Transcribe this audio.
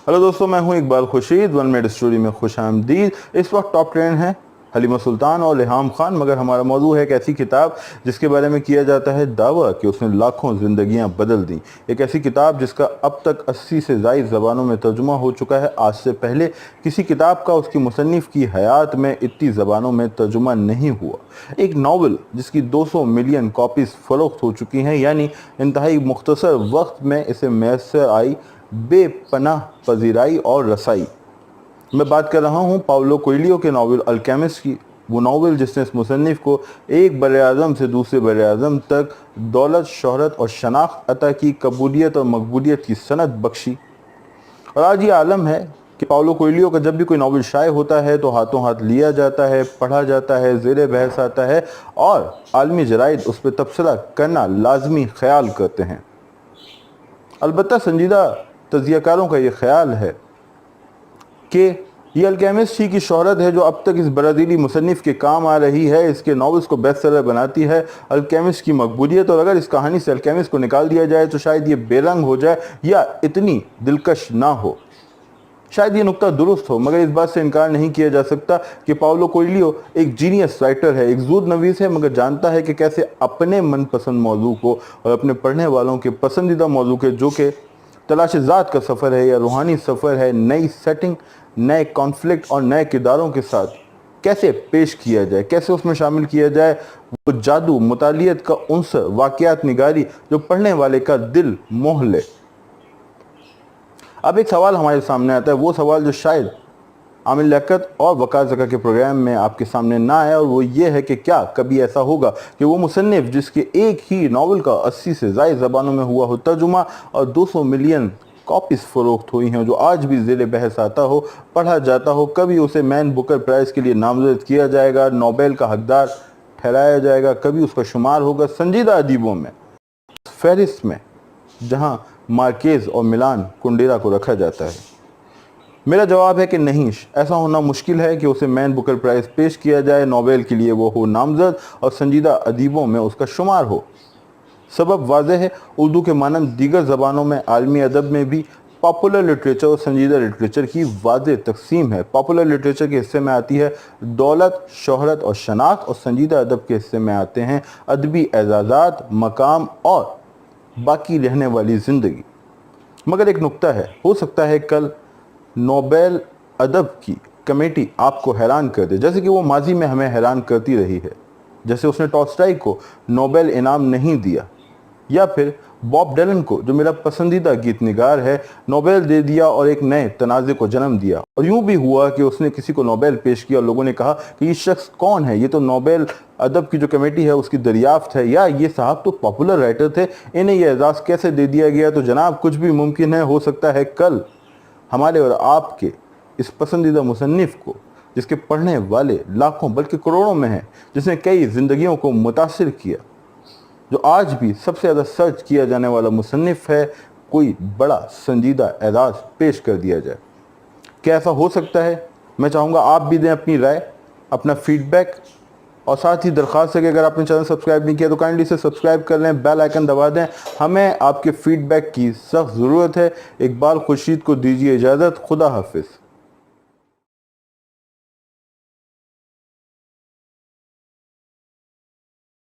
Hello दोस्तों, मैं हूं Iqbal Khurshid. One minute story में खुश आमदीद। इस वक्त टॉप ट्रेंड है हलीमा सुल्तान और इल्हाम खान, मगर हमारा मौजू है एक ऐसी किताब जिसके बारे में किया जाता है दावा कि उसने लाखों ज़िंदगियां बदल दी। एक ऐसी किताब जिसका अब तक 80 से ज़ायद ज़बानों में तर्जुमा हो चुका है। आज से पहले किसी किताब का उसकी मुसन्निफ़ की हयात में इतनी ज़बानों में तर्जुमा नहीं हुआ। एक नावल जिसकी 200 मिलियन कॉपीज़ फ़रोख्त हो चुकी हैं, यानी इंतहाई मुख्तसर वक्त में इसे मैसर आई बेपनाह पजीराई और रसाई। मैं बात कर रहा हूँ पाउलो कोएल्हो के नावल अल्केमिस्ट की। वो नावल जिसने इस मुसन्निफ़ को एक बरे-आज़म से दूसरे बरे-आज़म तक दौलत, शोहरत और शनाख्त अता की, कबूलियत और मकबूलियत की सनद बख्शी। और आज ये आलम है कि पाउलो कोएल्हो का जब भी कोई नावल शाये होता है तो हाथों हाथ लिया जाता है, पढ़ा जाता है, ज़ेरे बहस आता है और आलमी जराइद उस पर तबसरा करना लाजमी ख्याल करते हैं। अलबत्ता संजीदा तज़कियाकारों का ये ख्याल है कि ये अल्केमिस्ट ही की शोहरत है जो अब तक इस ब्राज़ीली मुसन्निफ़ के काम आ रही है, इसके नॉवेल्स को बेस्ट सेलर बनाती है। अल्केमिस्ट की मकबूलियत, और अगर इस कहानी से अल्केमिस्ट को निकाल दिया जाए तो शायद ये बेरंग हो जाए या इतनी दिलकश ना हो। शायद ये नुक्ता दुरुस्त हो, मगर इस बात से इनकार नहीं किया जा सकता कि पाउलो कोएल्हो एक जीनियस राइटर है, एक ज़ूद नवीस है, मगर जानता है कि कैसे अपने मनपसंद मौजू को और अपने पढ़ने वालों के पसंदीदा मौजू के, जो कि तलाश ज़ात का सफ़र है या रूहानी सफ़र है, नई सेटिंग, नए कॉन्फ्लिक्ट और नए किरदारों के साथ कैसे पेश किया जाए, कैसे उसमें शामिल किया जाए वो जादू, मुतालियत का उन्सर, वाक़यात निगारी जो पढ़ने वाले का दिल मोह ले। अब एक सवाल हमारे सामने आता है, वो सवाल जो शायद आमिर लियाकत और वक़ार ज़का के प्रोग्राम में आपके सामने ना आया, और वो ये है कि क्या कभी ऐसा होगा कि वो मुसन्निफ़ जिसके एक ही नावल का 80 से ज़ायद ज़बानों में हुआ हो तर्जुमा और 200 मिलियन कॉपीज़ फ़रोख्त हुई हैं, जो आज भी ज़ेरे बहस आता हो, पढ़ा जाता हो, कभी उसे मैन बुकर प्राइज़ के लिए नामज़द किया जाएगा, नोबेल का हकदार ठहराया जाएगा, कभी उसका शुमार होगा संजीदा अदीबों में, फहरिस्त में, जहाँ मार्केज़ और मिलान कुंडेरा को रखा जाता है? मेरा जवाब है कि नहीं, ऐसा होना मुश्किल है कि उसे मैन बुकर प्राइज़ पेश किया जाए, नोबेल के लिए वो हो नामज़द और संजीदा अदीबों में उसका शुमार हो। सबब वाज़ेह है, उर्दू के मानंद दीगर ज़बानों में आलमी अदब में भी पॉपुलर लिटरेचर और संजीदा लिटरेचर की वाज़ेह तकसीम है। पॉपुलर लिटरेचर के हिस्से में आती है दौलत, शोहरत और शनाख्त, और संजीदा अदब के हिस्से में आते हैं अदबी एजाज़ात, मकाम और बाकी रहने वाली ज़िंदगी। मगर एक नुक्ता है, हो सकता है कल नोबेल अदब की कमेटी आपको हैरान कर दे, जैसे कि वो माजी में हमें हैरान करती रही है। जैसे उसने टॉल्स्टॉय को नोबेल इनाम नहीं दिया, या फिर बॉब डिलन को, जो मेरा पसंदीदा गीत निगार है, नोबेल दे दिया और एक नए तनाज़े को जन्म दिया। और यूँ भी हुआ कि उसने किसी को नोबेल पेश किया और लोगों ने कहा कि ये शख्स कौन है, ये तो नोबेल अदब की जो कमेटी है उसकी दरियाफ्त है, या ये साहब तो पॉपुलर राइटर थे, इन्हें यह एजाज़ कैसे दे दिया गया। तो जनाब, कुछ भी मुमकिन है, हो सकता है कल हमारे और आपके इस पसंदीदा मुसन्निफ़ को, जिसके पढ़ने वाले लाखों बल्कि करोड़ों में हैं, जिसने कई ज़िंदगियों को मुतासिर किया, जो आज भी सबसे ज़्यादा सर्च किया जाने वाला मुसन्निफ़ है, कोई बड़ा संजीदा एजाज़ पेश कर दिया जाए। क्या ऐसा हो सकता है? मैं चाहूँगा आप भी दें अपनी राय, अपना फीडबैक, और साथ ही दरख्वास्त है कि अगर आपने चैनल सब्सक्राइब नहीं किया तो काइंडली से सब्सक्राइब कर लें, बेल आइकन दबा दें। हमें आपके फीडबैक की सख्त ज़रूरत है। इकबाल खुर्शीद को दीजिए इजाज़त। खुदा हाफिज़।